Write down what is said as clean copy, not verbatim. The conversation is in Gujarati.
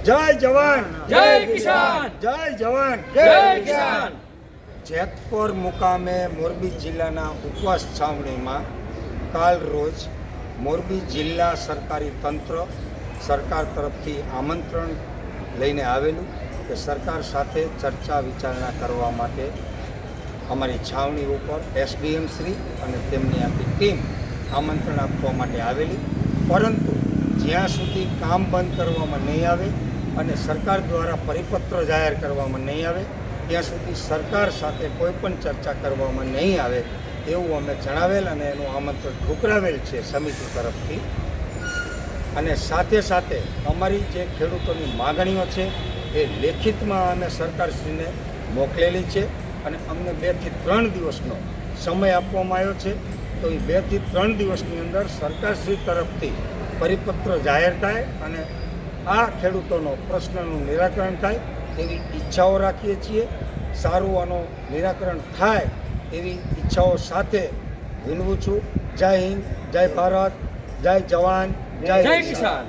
જય જવાન, જય કિસાન, જય જવાન, જય કિસાન. જેતપુર મુકામે મોરબી જિલ્લાના ઉપવાસ છાવણીમાં કાલ રોજ મોરબી જિલ્લા સરકારી તંત્ર સરકાર તરફથી આમંત્રણ લઈને આવેલું કે સરકાર સાથે ચર્ચા વિચારણા કરવા માટે અમારી છાવણી ઉપર એસડીએમ શ્રી અને તેમની આખી ટીમ આમંત્રણ આપવા માટે આવેલી, પરંતુ જ્યાં સુધી કામ બંધ કરવામાં નહીં આવે અને સરકાર દ્વારા પરિપત્ર જાહેર કરવામાં નહીં આવે ત્યાં સુધી સરકાર સાથે કોઈ પણ ચર્ચા કરવામાં નહીં આવે એવું અમે જણાવેલ અને એનું આમંત્રણ ઠુકરાવેલ છે સમિતિ તરફથી. અને સાથે સાથે અમારી જે ખેડૂતોની માગણીઓ છે એ લેખિતમાં અમે સરકારશ્રીને મોકલેલી છે અને અમને 2 થી 3 દિવસનો સમય આપવામાં આવ્યો છે. તો એ 2 થી 3 દિવસની અંદર સરકારશ્રી તરફથી પરિપત્ર જાહેર થાય અને આ ખેડૂતોનો પ્રશ્નનું નિરાકરણ થાય એવી ઈચ્છાઓ રાખીએ છીએ. સારું આનું નિરાકરણ થાય એવી ઈચ્છાઓ સાથે વિનવું છું. જય હિન્દ, જય ભારત, જય જવાન, જય કિસાન.